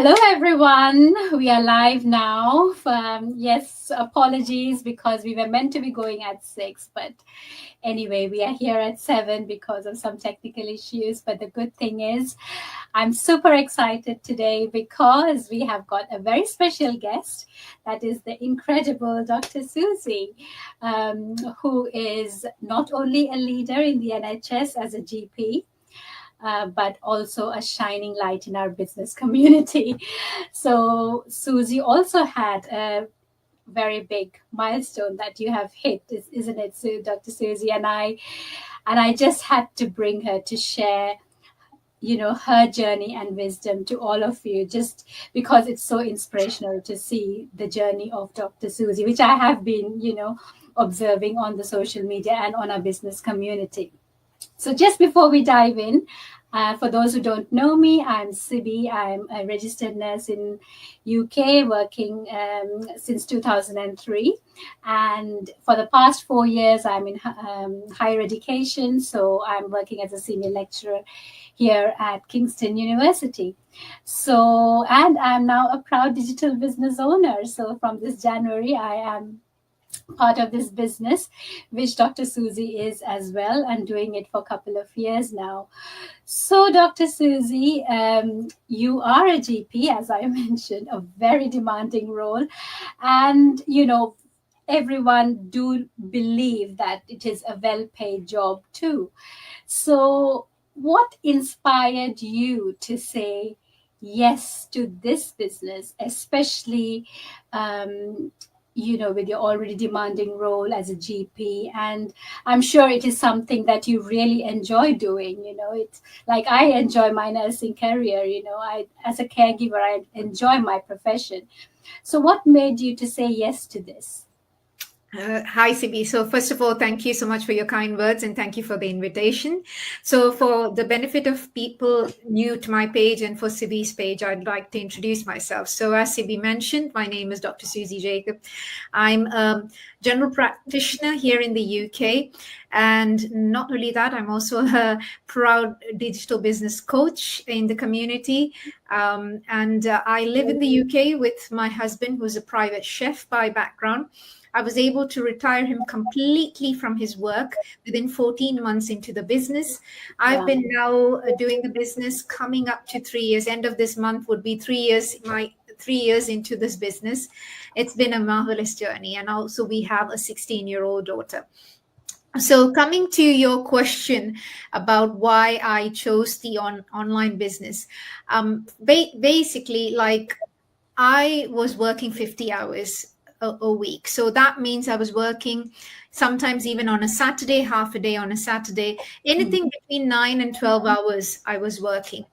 Hello, everyone. We are live now. Yes, apologies because we were meant to be going at 6, but anyway, we are here at 7 because of some technical issues. But the good thing is, I'm super excited today because we have got a very special guest. That is the incredible Dr. Susie, who is not only a leader in the NHS as a GP, but also a shining light in our business community. So, Susie also had a very big milestone that you have hit, isn't it, Dr. Susie? And I just had to bring her to share, her journey and wisdom to all of you, just because it's so inspirational to see the journey of Dr. Susie, which I have been, observing on the social media and on our business community. So just before we dive in, for those who don't know me, I'm Siby. I'm a registered nurse in UK, working since 2003. And for the past 4 years, I'm in higher education. So I'm working as a senior lecturer here at Kingston University. So, and I'm now a proud digital business owner. So from this January, I am part of this business, which Dr. Susie is as well, and doing it for a couple of years now. So, Dr. Susie, you are a GP, as I mentioned, a very demanding role. And, everyone do believe that it is a well-paid job too. So, what inspired you to say yes to this business, especially with your already demanding role as a GP? And I'm sure it is something that you really enjoy doing. It's like I enjoy my nursing career. As a caregiver, I enjoy my profession. So what made you to say yes to this? Hi, Siby. So first of all, thank you so much for your kind words and thank you for the invitation. So for the benefit of people new to my page and for Siby's page, I'd like to introduce myself. So as Siby mentioned, my name is Dr. Susie Jacob. I'm a general practitioner here in the UK. And not only that, I'm also a proud digital business coach in the community. I live in the UK with my husband, who's a private chef by background. I was able to retire him completely from his work within 14 months into the business. I've been now doing the business coming up to 3 years. End of this month would be 3 years, my 3 years into this business. It's been a marvelous journey. And also we have a 16-year-old daughter. So coming to your question about why I chose the online business, basically, like I was working 50 hours a week. So that means I was working sometimes even on a Saturday, half a day on a Saturday, anything between 9 and 12 hours I was working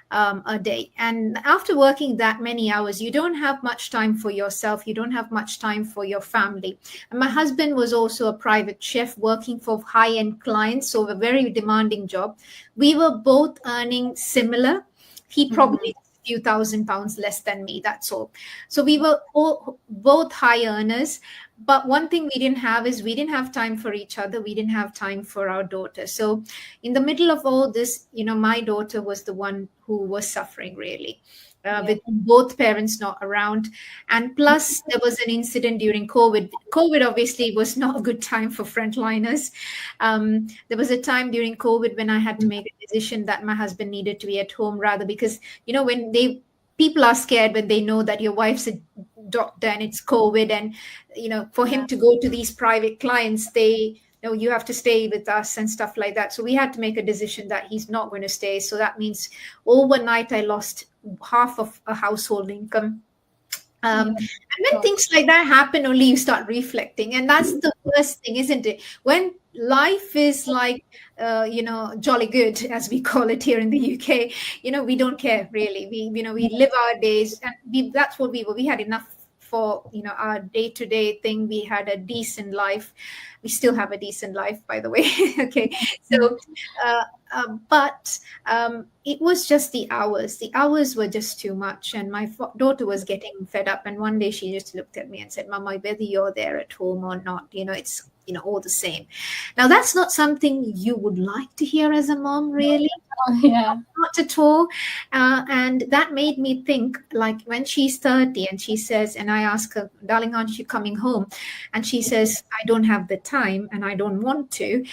a day. And after working that many hours, you don't have much time for yourself. You don't have much time for your family. And my husband was also a private chef working for high-end clients, so a very demanding job. We were both earning similar. He probably few £1,000s less than me, that's all. So we were both high earners, but one thing we didn't have is we didn't have time for each other. We didn't have time for our daughter. So in the middle of all this, my daughter was the one who was suffering really. With both parents not around. And plus there was an incident during COVID. COVID obviously was not a good time for frontliners. There was a time during COVID when I had to make a decision that my husband needed to be at home rather because, when people are scared when they know that your wife's a doctor and it's COVID and, for him to go to these private clients, you have to stay with us and stuff like that. So we had to make a decision that he's not going to stay. So that means overnight I lost half of a household income. And when things like that happen, only you start reflecting. And that's the first thing, isn't it? When life is like, jolly good, as we call it here in the UK, we don't care really. We live our days and that's what we were. We had enough for, our day-to-day thing. We had a decent life. We still have a decent life, by the way. Okay. So, but it was just the hours. The hours were just too much. And my daughter was getting fed up. And one day she just looked at me and said, Mama, whether you're there at home or not, it's, all the same. Now, that's not something you would like to hear as a mom, really. Yeah. I'm not not at all. And that made me think, like, when she's 30 and she says, and I ask her, darling, aren't you coming home? And she says, I don't have the time and I don't want to.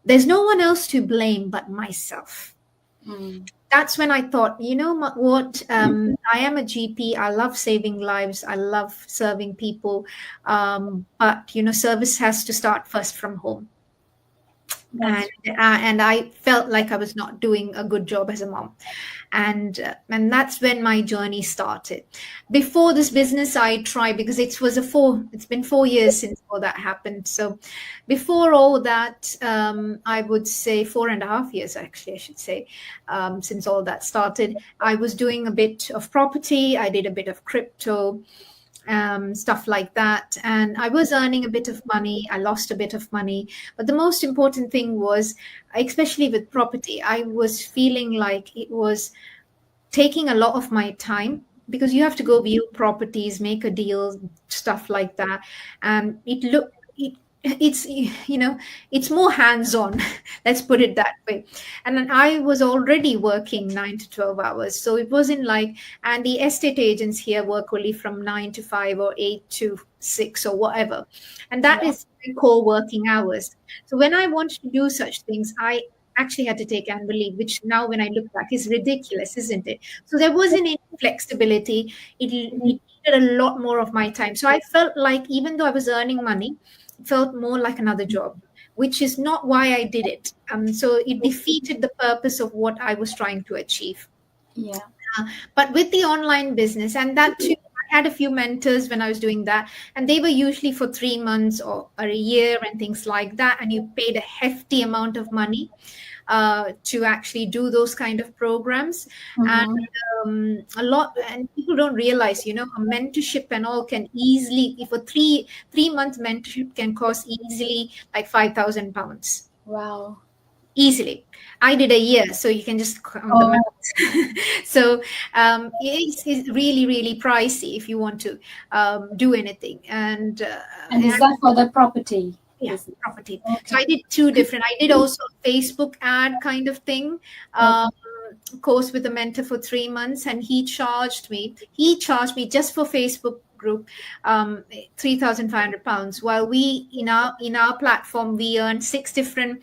There's no one else to blame but myself. Mm. That's when I thought, you know what? I am a GP. I love saving lives. I love serving people. But, service has to start first from home. That's And I felt like I was not doing a good job as a mom, and that's when my journey started. Before this business, I tried, because it's been 4 years since all that happened. So before all that, I would say 4.5 years, actually, I should say, since all that started. I was doing a bit of property. I did a bit of crypto, stuff like that. And I was earning a bit of money. I lost a bit of money. But the most important thing was, especially with property, I was feeling like it was taking a lot of my time, because you have to go view properties, make a deal, stuff like that. And it's it's more hands-on. Let's put it that way. And then I was already working 9 to 12 hours, so it wasn't like, and the estate agents here work only from 9 to 5 or 8 to 6 or whatever, and that yeah. is my core working hours. So when I wanted to do such things, I actually had to take annual leave, which now when I look back is ridiculous, isn't it? So there wasn't any flexibility. It needed a lot more of my time. So I felt like, even though I was earning money, it felt more like another job, which is not why I did it. So it defeated the purpose of what I was trying to achieve. Yeah. But with the online business, and that too, I had a few mentors when I was doing that, and they were usually for 3 months or a year and things like that. And you paid a hefty amount of money to actually do those kind of programs. And Mm-hmm. a lot, and people don't realize, a mentorship and all can easily, if a three month mentorship can cost easily like £5,000 Wow. easily. I did a year, so you can just count the Oh, math. So it's really, really pricey if you want to do anything. and And is that for the property yeah, business? property. So Okay. I did two different. I did also a Facebook ad kind of thing, Okay. course with a mentor for 3 months, and he charged me. He charged me just for Facebook group, £3,500. While we in our platform, we earn 6 different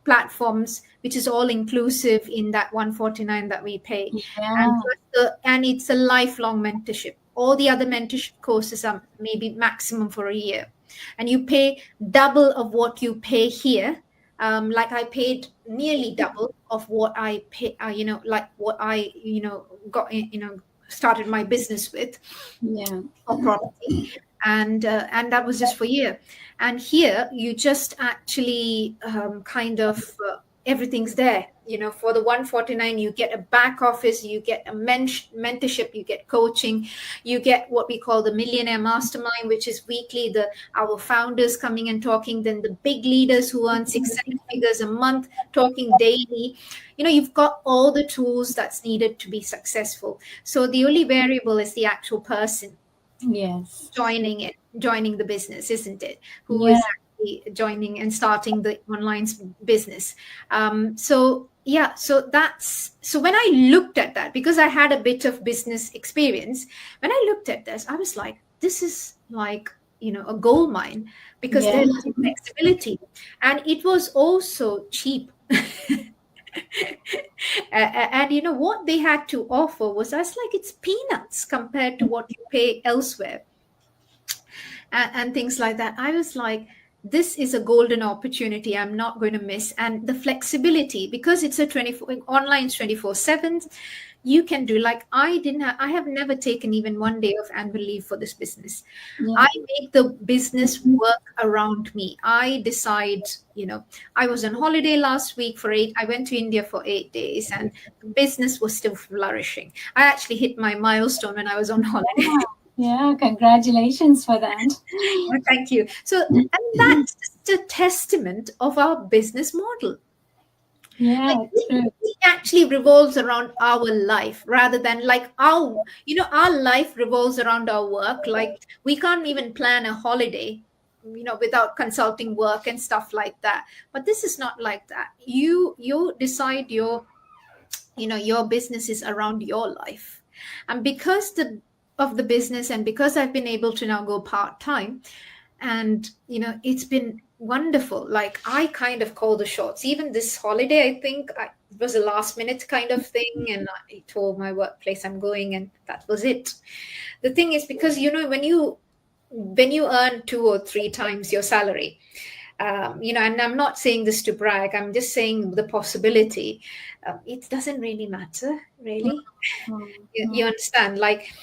platforms, which is all inclusive in that 149 that we pay, and Yeah. and it's a lifelong mentorship. All the other mentorship courses are maybe maximum for a year, and you pay double of what you pay here. Like I paid nearly double of what I pay, like what I, got, started my business with Yeah. for property, and that was just for a year. And here you just actually kind of everything's there. For the 149, you get a back office, you get a mentorship, you get coaching, you get what we call the Millionaire Mastermind, which is weekly. Our founders coming and talking, then the big leaders who earn 6 7 figures a month talking daily. You've got all the tools that's needed to be successful. So the only variable is the actual person Yes. joining the business, isn't it? Who Yeah. is actually joining and starting the online business. So yeah, so when I looked at that, because I had a bit of business experience, when I looked at this, I was like, this is like, a gold mine, because Yeah. there's flexibility, and it was also cheap. And what they had to offer was, I was like, it's peanuts compared to what you pay elsewhere, and things like that. I was like, this is a golden opportunity I'm not going to miss. And the flexibility, because it's a 24 online 24/7, you can do, like, I have never taken even one day of annual leave for this business. Yeah. I make the business work around me. I decide, I was on holiday last week I went to India for 8 days, and the business was still flourishing. I actually hit my milestone when I was on holiday. Yeah. Congratulations for that. Well, thank you. So, and that's just a testament of our business model. Like, Yeah. True. it actually revolves around our life, rather than like our life revolves around our work. Like, we can't even plan a holiday, without consulting work and stuff like that. But this is not like that. You decide your your business is around your life. And because of the business, and because I've been able to now go part-time, and it's been wonderful. Like, I kind of call the shots. Even this holiday, I think it was a last minute kind of thing, and I told my workplace I'm going, and that was it. The thing is, because when you earn 2 or 3 times your salary, and I'm not saying this to brag, I'm just saying the possibility. It doesn't really matter, really. You understand? Like,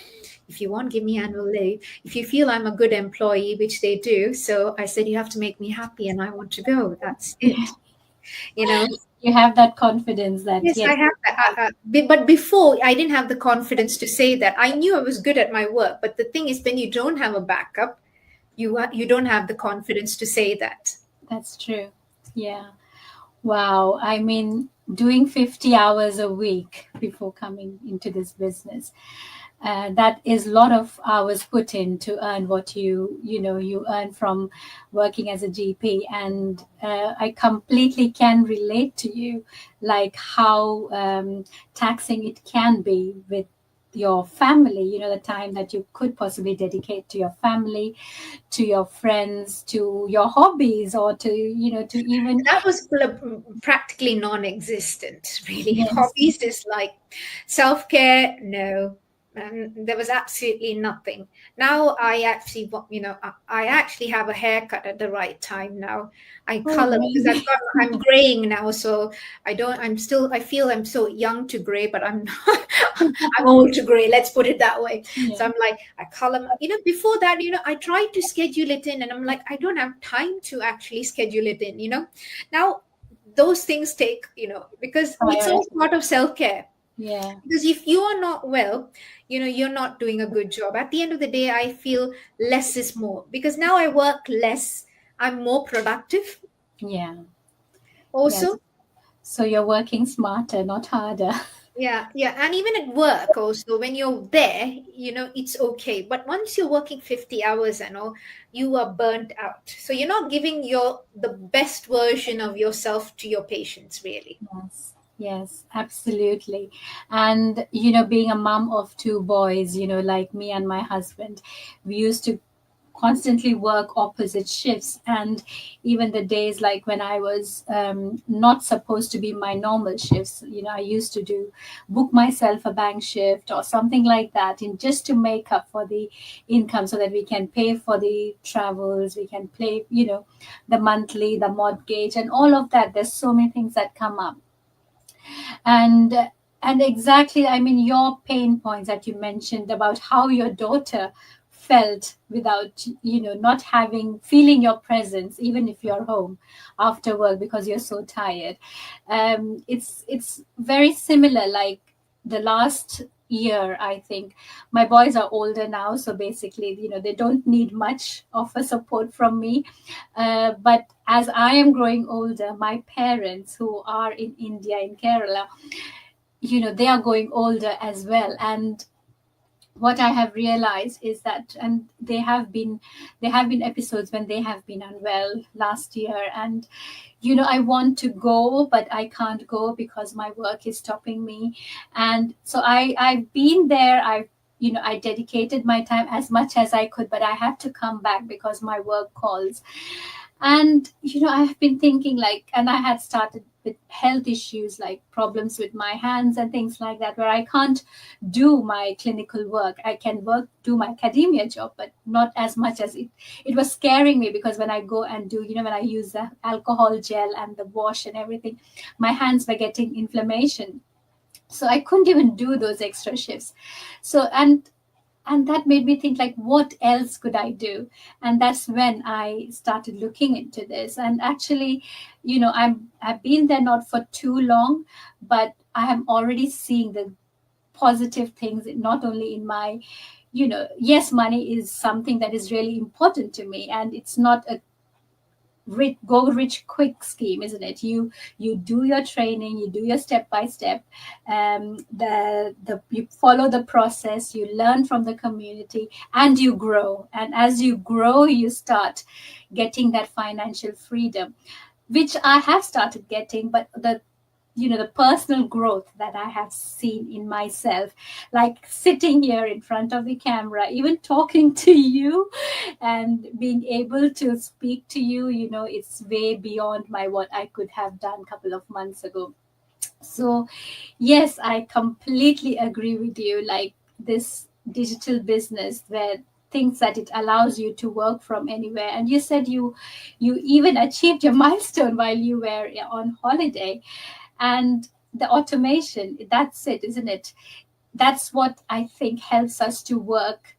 if you won't give me annual leave, if you feel I'm a good employee, which they do, so I said, you have to make me happy and I want to go. That's it. You know, You have that confidence that yes, I yes. have that. But before, I didn't have the confidence to say that. I knew I was good at my work. But the thing is, when you don't have a backup, you don't have the confidence to say that. That's true. Yeah. Wow. I mean, doing 50 hours a week before coming into this business, that is a lot of hours put in to earn what you earn from working as a GP. And I completely can relate to you, like how taxing it can be with your family, the time that you could possibly dedicate to your family, to your friends, to your hobbies, or to even. That was practically non-existent, really. Yes. Hobbies is like self-care, no. And there was absolutely nothing. Now I actually I actually have a haircut at the right time now. I Oh, color because really? I'm graying now, so I feel I'm so young to gray, but I'm not, I'm old to gray, let's put it that way. Yeah. So I'm like, I color, before that, I tried to schedule it in, and I'm like, I don't have time to actually schedule it in. Now those things take, because it's all Priority. part of self-care. Yeah. Because if you are not well, you're not doing a good job. At the end of the day, I feel less is more, because now I work less, I'm more productive Yeah. Yes. also. So you're working smarter, not harder. Yeah, yeah. And even at work also, when you're there, it's okay. But once you're working 50 hours and all, you are burnt out. So you're not giving the best version of yourself to your patients, really. Yes. Yes, absolutely. And, being a mom of two boys, like me and my husband, we used to constantly work opposite shifts. And even the days like when I was not supposed to be my normal shifts, I used to book myself a bank shift or something like that, in just to make up for the income, so that we can pay for the travels, we can pay, the monthly, the mortgage, and all of that. There's so many things that come up. And and exactly, I mean, your pain points that you mentioned about how your daughter felt without, not feeling your presence, even if you're home after work because you're so tired. It's very similar. Like, the last year, I think my boys are older now, so basically, they don't need much of a support from me. But as I am growing older, my parents, who are in India, in Kerala, they are going older as well. And what I have realized is that, and there have been episodes when they have been unwell last year, and I want to go, but I can't go because my work is stopping me. And so I've been there. I dedicated my time as much as I could, but I have to come back because my work calls. And I have been thinking, like, and I had started with health issues, like problems with my hands and things like that, where I can't do my clinical work. I can do my academia job, but not as much as it was scaring me, because when I go and do, when I use the alcohol gel and the wash and everything, my hands were getting inflammation. So I couldn't even do those extra shifts. So, and that made me think, like, what else could I do? And that's when I started looking into this. And actually, I've been there not for too long, but I am already seeing the positive things, not only in my, yes, money is something that is really important to me, and it's not a go rich quick scheme, isn't it? You do your training, you do your step by step, the you follow the process, you learn from the community, and you grow. And as you grow, you start getting that financial freedom, which I have started getting. But the the personal growth that I have seen in myself, like sitting here in front of the camera, even talking to you and being able to speak to you, it's way beyond my what I could have done a couple of months ago. So yes, I completely agree with you. Like this digital business where things that it allows you to work from anywhere. And you said you even achieved your milestone while you were on holiday. And the automation, that's it, isn't it? That's what I think helps us to work.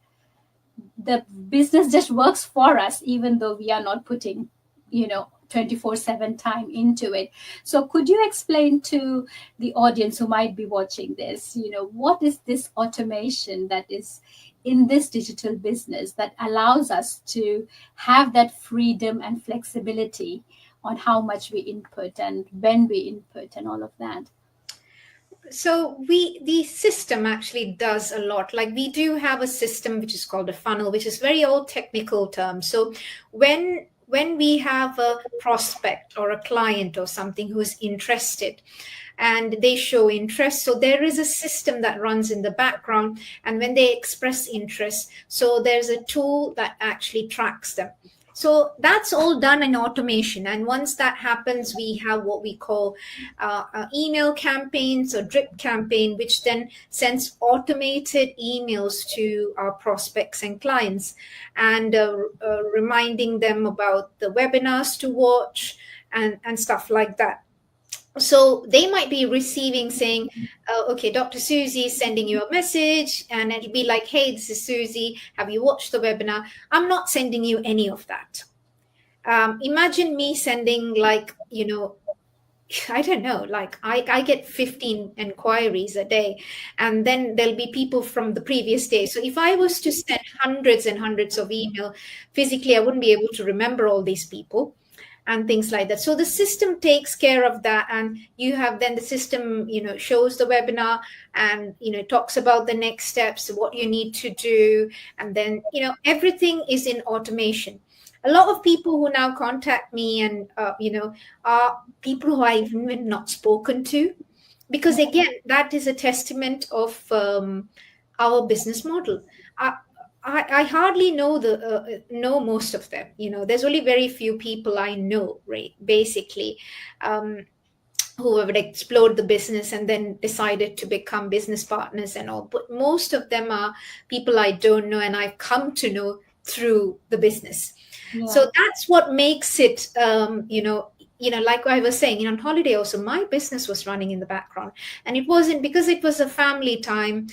The business just works for us even though we are not putting 24/7 time into it. So could you explain to the audience who might be watching this, what is this automation that is in this digital business that allows us to have that freedom and flexibility on how much we input and when we input and all of that? So the system actually does a lot. Like we do have a system which is called a funnel, which is very old technical term. So when we have a prospect or a client or something who is interested and they show interest, so there is a system that runs in the background, and when they express interest, so there's a tool that actually tracks them. So that's all done in automation. And once that happens, we have what we call email campaigns or drip campaign, which then sends automated emails to our prospects and clients and reminding them about the webinars to watch and stuff like that. So they might be receiving saying, okay, Dr. Susie is sending you a message, and it'll be like, hey, this is Susie, have you watched the webinar? I'm not sending you any of that. Imagine me sending, like, I don't know, like I get 15 inquiries a day, and then there'll be people from the previous day. So if I was to send hundreds and hundreds of email physically, I wouldn't be able to remember all these people and things like that. So the system takes care of that. And you have then the system, shows the webinar and, talks about the next steps, what you need to do. And then, everything is in automation. A lot of people who now contact me and, are people who I've even not spoken to, because again, that is a testament of our business model. I hardly know most of them. There's only very few people I know, right? Basically, um, who have explored the business and then decided to become business partners and all. But most of them are people I don't know and I've come to know through the business. Yeah. So that's what makes it, like I was saying, on holiday also, my business was running in the background, and it wasn't because it was a family time.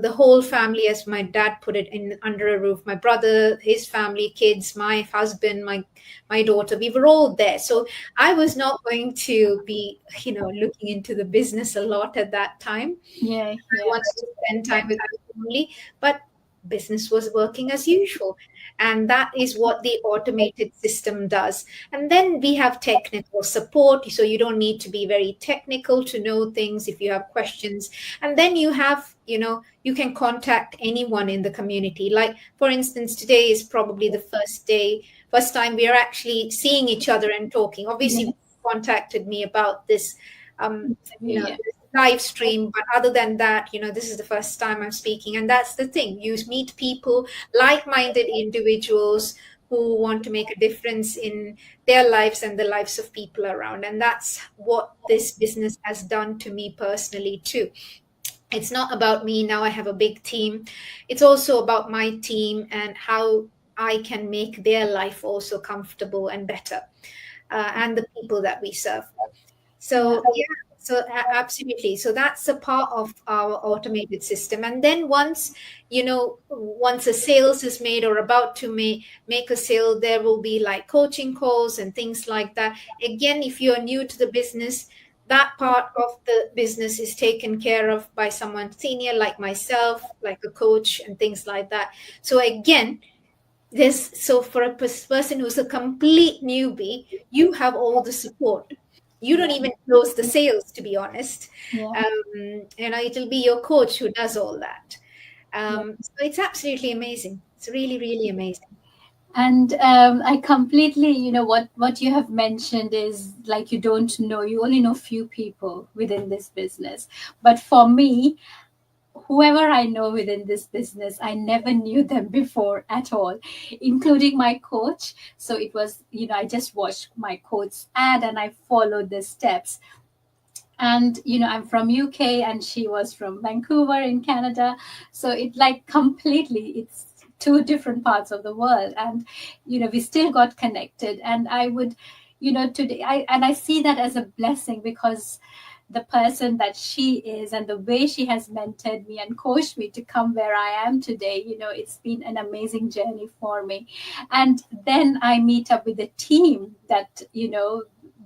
The whole family, as my dad put it, in under a roof. My brother, his family, kids, my husband, my daughter. We were all there. So I was not going to be, looking into the business a lot at that time. Yeah. I Yeah. wanted to spend time with my family, but business was working as usual. And that is what the automated system does. And then we have technical support. So you don't need to be very technical to know things if you have questions. And then you have, you can contact anyone in the community. Like, for instance, today is probably the first time we are actually seeing each other and talking. Obviously, Yeah. you contacted me about this, Yeah. this live stream, but other than that, this is the first time I'm speaking. And that's the thing, you meet people, like-minded individuals who want to make a difference in their lives and the lives of people around. And that's what this business has done to me personally too. It's not about me now, I have a big team. It's also about my team and how I can make their life also comfortable and better, and the people that we serve. Yeah. So yeah, so absolutely. So that's a part of our automated system. And then once a sales is made or about to make a sale, there will be like coaching calls and things like that. Again, if you're new to the business, that part of the business is taken care of by someone senior like myself, like a coach and things like that. So again, so for a person who's a complete newbie, you have all the support. You don't Yeah. even close the sales, to be honest. Yeah. It'll be your coach who does all that. Yeah. So it's absolutely amazing. It's really, really amazing. And I completely, what you have mentioned is like you don't know, you only know few people within this business. But for me, whoever I know within this business, I never knew them before at all, including my coach. So it was, I just watched my coach's ad and I followed the steps. And I'm from UK and she was from Vancouver in Canada. So it like completely, it's two different parts of the world. And we still got connected. And I would, today I see that as a blessing, because the person that she is and the way she has mentored me and coached me to come where I am today, it's been an amazing journey for me. And then I meet up with a team that,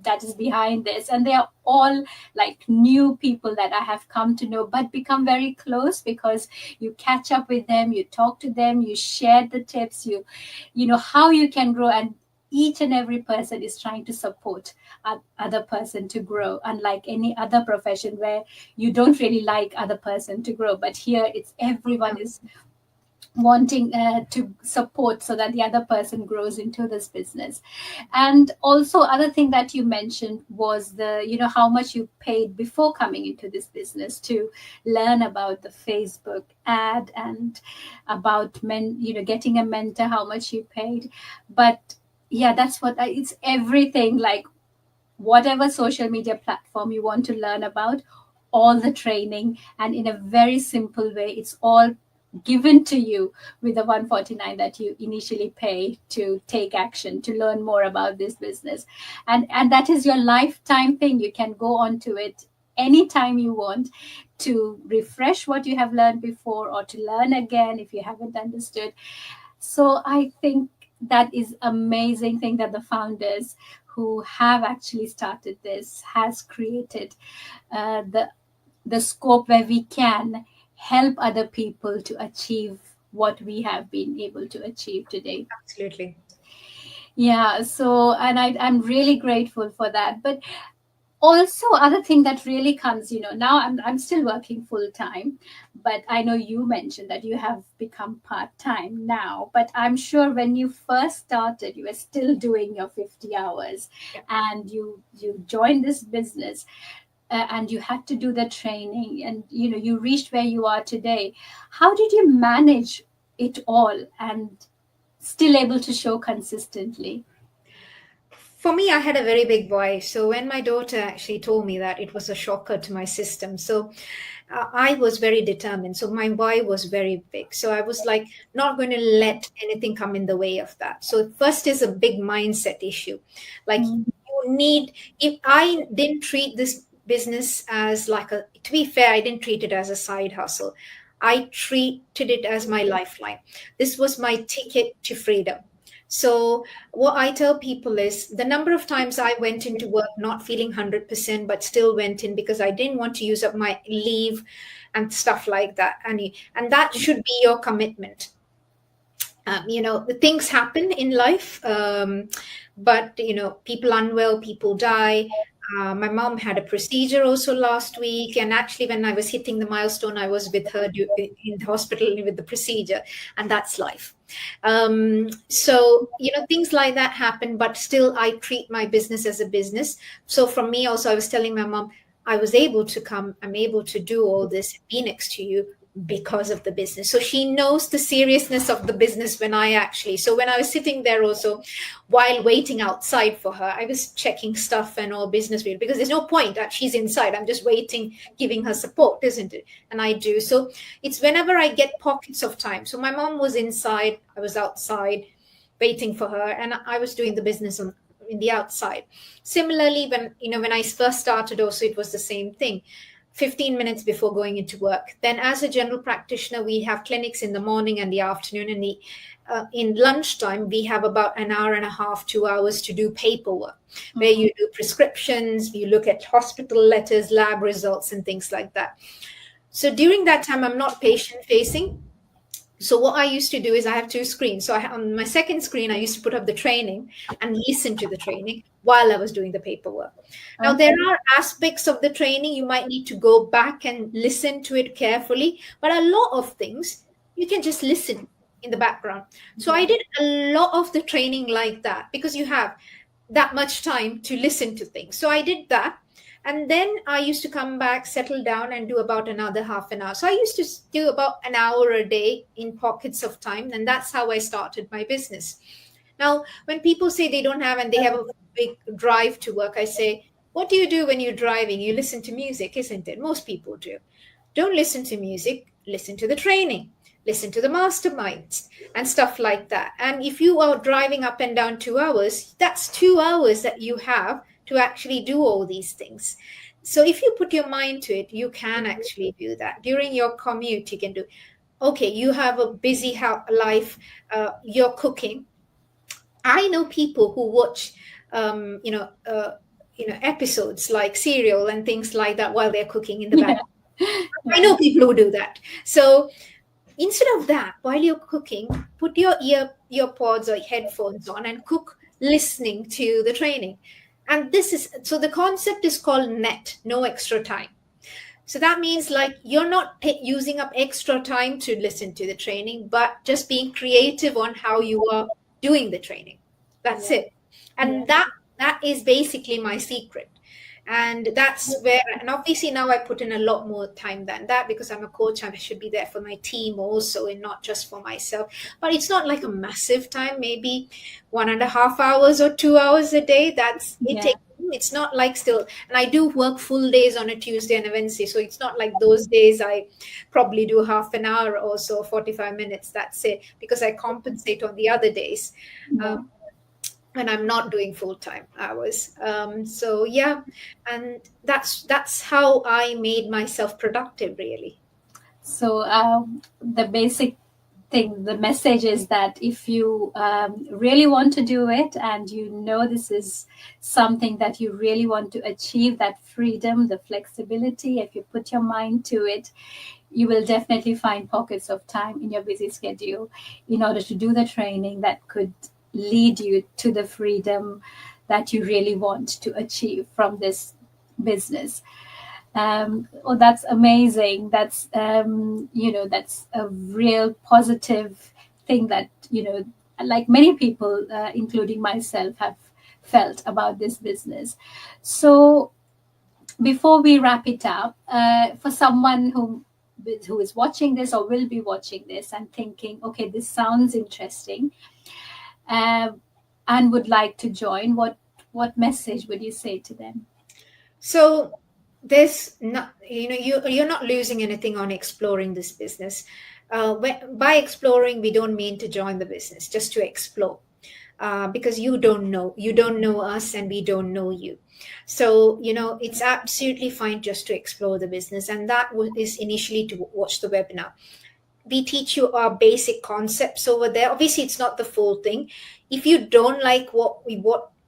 that is behind this, and they are all like new people that I have come to know but become very close, because you catch up with them, you talk to them, you share the tips, you know how you can grow. And each and every person is trying to support other person to grow, unlike any other profession where you don't really like other person to grow. But here it's everyone is wanting to support so that the other person grows into this business. And also other thing that you mentioned was the, how much you paid before coming into this business to learn about the Facebook ad, and about getting a mentor, how much you paid. But yeah, that's what it's everything, like whatever social media platform you want to learn about, all the training, and in a very simple way, it's all given to you with the 149 that you initially pay to take action, to learn more about this business. And that is your lifetime thing. You can go on to it anytime you want, to refresh what you have learned before, or to learn again if you haven't understood. So I think that is amazing thing that the founders who have actually started this has created, the scope where we can help other people to achieve what we have been able to achieve today. Absolutely. Yeah, so and I'm really grateful for that. But also other thing that really comes, now I'm still working full time, but I know you mentioned that you have become part time now. But I'm sure when you first started, you were still doing your 50 hours, Yeah. and you joined this business, and you had to do the training, and you reached where you are today. How did you manage it all and still able to show consistently? For me, I had a very big voice. So when my daughter actually told me that, it was a shocker to my system. So I was very determined. So my why was very big. So I was like, not going to let anything come in the way of that. So first is a big mindset issue. Like Mm, you need, if I didn't treat this business as like a, to be fair, I didn't treat it as a side hustle. I treated it as my lifeline. This was my ticket to freedom. So what I tell people is the number of times I went into work not feeling 100%, but still went in because I didn't want to use up my leave and stuff like that. And that should be your commitment. The things happen in life, but people unwell, people die. My mom had a procedure also last week, and actually, when I was hitting the milestone, I was with her in the hospital with the procedure, and that's life. So things like that happen, but still, I treat my business as a business. So from me, also, I was telling my mom, I was able to come, I'm able to do all this, be next to you because of the business. So she knows the seriousness of the business so when I was sitting there also while waiting outside for her, I was checking stuff and all business because there's no point that she's inside. I'm just waiting, giving her support, isn't it? And I do. So it's whenever I get pockets of time. So my mom was inside, I was outside waiting for her, and I was doing the business in the outside. Similarly, when I first started also, it was the same thing. 15 minutes before going into work. Then, as a general practitioner, we have clinics in the morning and the afternoon. And in lunchtime, we have about an hour and a half, 2 hours to do paperwork, where mhm, you do prescriptions, you look at hospital letters, lab results, and things like that. So during that time, I'm not patient facing. So what I used to do is I have two screens. So on my second screen, I used to put up the training and listen to the training while I was doing the paperwork. Now, there okay. are aspects of the training you might need to go back and listen to it carefully, but a lot of things you can just listen. in the background. So I Yeah. did a lot of the training like that, because you have that much time to listen to things. So I did that. And then I used to come back, settle down, and do about another half an hour. So I used to do about an hour a day in pockets of time. And that's how I started my business. Now, when people say they don't have and they have a big drive to work, I say, what do you do when you're driving? You listen to music, isn't it? Most people do. Don't listen to music, listen to the training, listen to the masterminds and stuff like that. And if you are driving up and down 2 hours, that's 2 hours that you have to actually do all these things. So if you put your mind to it, you can actually do that. During your commute, you can do, okay, you have a busy life, you're cooking. I know people who watch, episodes like serial and things like that while they're cooking in the back. Yeah. I Yeah. know people who do that. So instead of that, while you're cooking, put your earpods or headphones on and cook listening to the training. And this is, so the concept is called net, no extra time. So that means like you're not using up extra time to listen to the training, but just being creative on how you are doing the training. That's Yeah. it. Yeah. And that is basically my secret. And that's where, and obviously now I put in a lot more time than that, because I'm a coach. I should be there for my team also, and not just for myself. But it's not like a massive time, maybe 1.5 hours or 2 hours a day. That's it Yeah. takes. It's not like still, and I do work full days on a Tuesday and a Wednesday. So it's not like those days I probably do half an hour or so, 45 minutes. That's it, because I compensate on the other days. Um, Yeah. when I'm not doing full time hours. So yeah, and that's how I made myself productive, really. So the basic thing, the message is that if you really want to do it, and you know this is something that you really want to achieve, that freedom, the flexibility, if you put your mind to it, you will definitely find pockets of time in your busy schedule in order to do the training that could lead you to the freedom that you really want to achieve from this business. Oh, that's amazing. That's that's a real positive thing that like many people, including myself, have felt about this business. So before we wrap it up, for someone who is watching this or will be watching this and thinking, okay, this sounds interesting, uh, and would like to join, what message would you say to them? So there's not, you're not losing anything on exploring this business. By exploring, we don't mean to join the business, just to explore. Because you don't know us, and we don't know you. So it's absolutely fine just to explore the business, and that is initially to watch the webinar. We teach you our basic concepts over there. Obviously, it's not the full thing. If you don't like what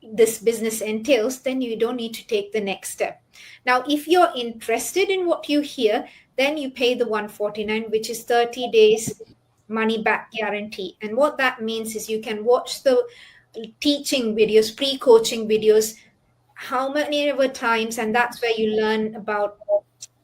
this business entails, then you don't need to take the next step. Now, if you're interested in what you hear, then you pay the 149, which is 30 days money back guarantee. And what that means is you can watch the teaching videos, pre-coaching videos, how many ever times, and that's where you learn about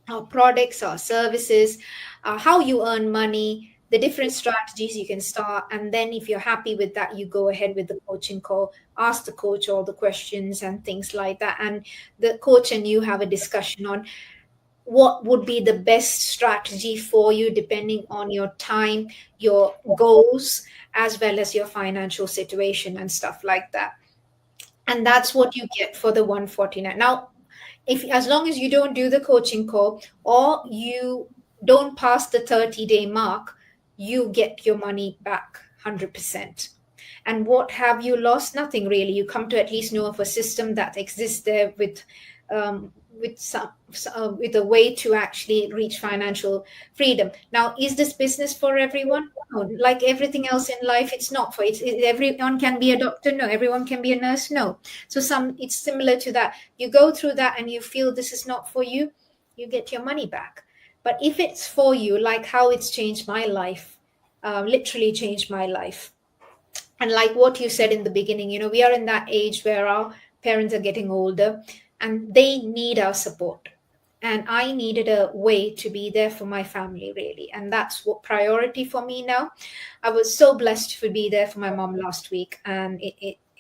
our products, our services, how you earn money, the different strategies you can start. And then if you're happy with that, you go ahead with the coaching call, ask the coach all the questions and things like that. And the coach and you have a discussion on what would be the best strategy for you, depending on your time, your goals, as well as your financial situation and stuff like that. And that's what you get for the 149. Now, if as long as you don't do the coaching call, or you don't pass the 30-day mark, you get your money back 100%. And what have you lost? Nothing really. You come to at least know of a system that exists there with a way to actually reach financial freedom. Now, is this business for everyone? No. Like everything else in life, it's not for everyone can be a doctor. No, everyone can be a nurse. No. So it's similar to that. You go through that and you feel this is not for you, you get your money back. But if it's for you, like how it's changed my life, literally changed my life. And like what you said in the beginning, we are in that age where our parents are getting older and they need our support. and I needed a way to be there for my family, really. And that's what priority for me now. I was so blessed to be there for my mom last week, and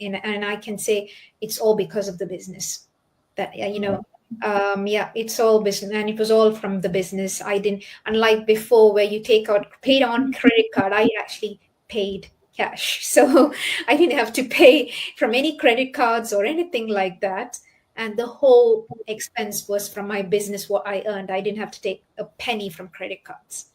and I can say it's all because of the business. That yeah, yeah, it's all business, and it was all from the business. I didn't, unlike before where you take out paid on credit card. I actually paid cash, so I didn't have to pay from any credit cards or anything like that, and the whole expense was from my business, what I earned. I didn't have to take a penny from credit cards.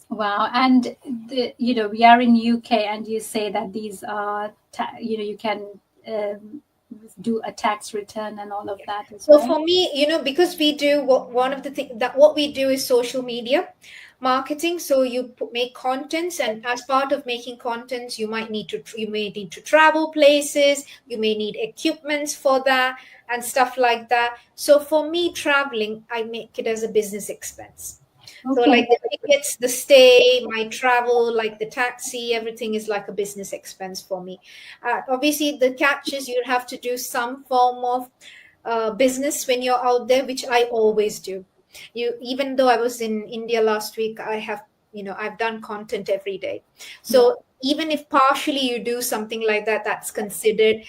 Wow. And we are in UK, and you say that these are you can um, do a tax return and all of that as So well. for me, because we do one of the things that what we do is social media marketing. So you make contents, and as part of making contents, you may need to travel places, you may need equipments for that and stuff like that. So for me, traveling, I make it as a business expense. So Okay. like the tickets, the stay, my travel, like the taxi, everything is like a business expense for me. Obviously, the catch is you have to do some form of business when you're out there, which I always do. Even though I was in India last week, I've done content every day. Yeah. So even if partially you do something like that, that's considered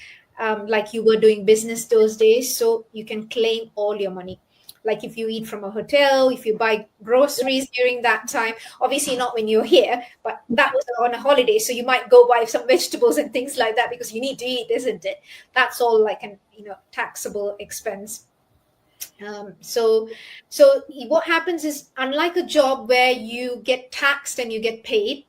like you were doing business those days. So you can claim all your money. Like if you eat from a hotel, if you buy groceries during that time, obviously not when you're here, but that was on a holiday. So you might go buy some vegetables and things like that because you need to eat, isn't it? That's all like an taxable expense. So what happens is, unlike a job where you get taxed and you get paid,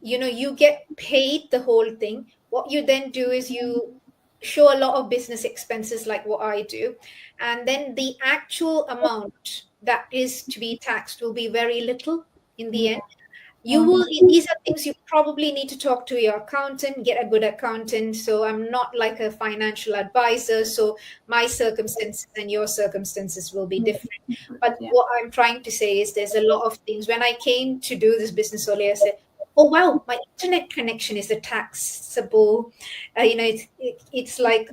you get paid the whole thing. What you then do is you show a lot of business expenses like what I do, and then the actual amount that is to be taxed will be very little in the Yeah. end. These are things you probably need to talk to your accountant, get a good accountant. So I'm not like a financial advisor, so my circumstances and your circumstances will be Yeah. different. But Yeah. what I'm trying to say is there's a lot of things. When I came to do this business earlier, I said, oh wow, my internet connection is a taxable, it's like,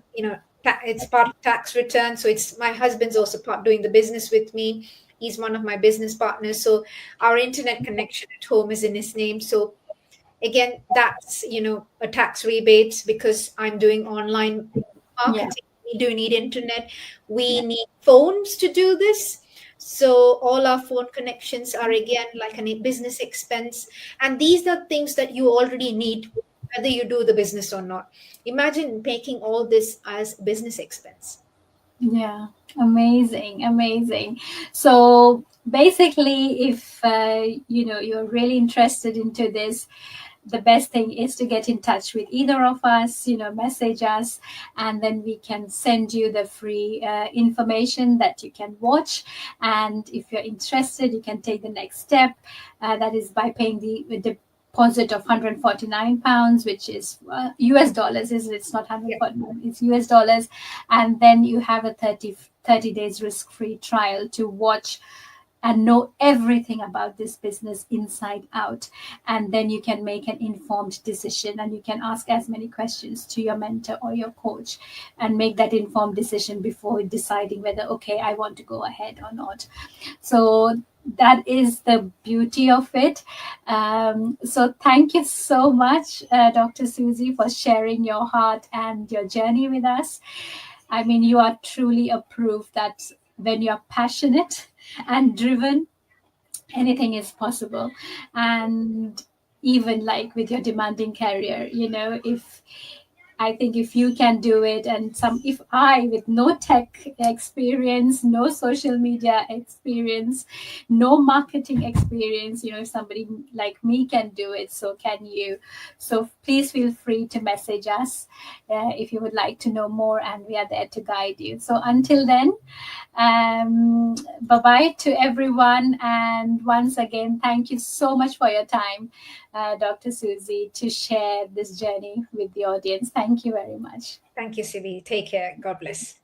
it's part of tax return. So it's my husband's also part doing the business with me. He's one of my business partners. So our internet connection at home is in his name. So again, that's a tax rebate because I'm doing online Yeah. marketing. We do need internet. We Yeah. need phones to do this. So all our phone connections are again like a business expense. And these are things that you already need, whether you do the business or not. Imagine making all this as business expense. Yeah, amazing, amazing. So basically, if you're really interested into this, the best thing is to get in touch with either of us. Message us, and then we can send you the free information that you can watch. And if you're interested, you can take the next step. That is by paying the deposit of £149, which is US dollars, is it's not Yeah. 149, it's US dollars. And then you have a 30 days risk free trial to watch and know everything about this business inside out. And then you can make an informed decision, and you can ask as many questions to your mentor or your coach and make that informed decision before deciding whether, okay, I want to go ahead or not. So that is the beauty of it. So thank you so much, Dr. Susie, for sharing your heart and your journey with us. I mean, you are truly a proof that when you're passionate and driven, anything is possible. And even like with your demanding career, if I think if you can do it, and if I, with no tech experience, no social media experience, no marketing experience, if somebody like me can do it, so can you. So please feel free to message us if you would like to know more, and we are there to guide you. So until then, bye bye to everyone. And once again, thank you so much for your time, Dr. Susie, to share this journey with the audience. Thank you very much. Thank you, Siby. Take care. God bless.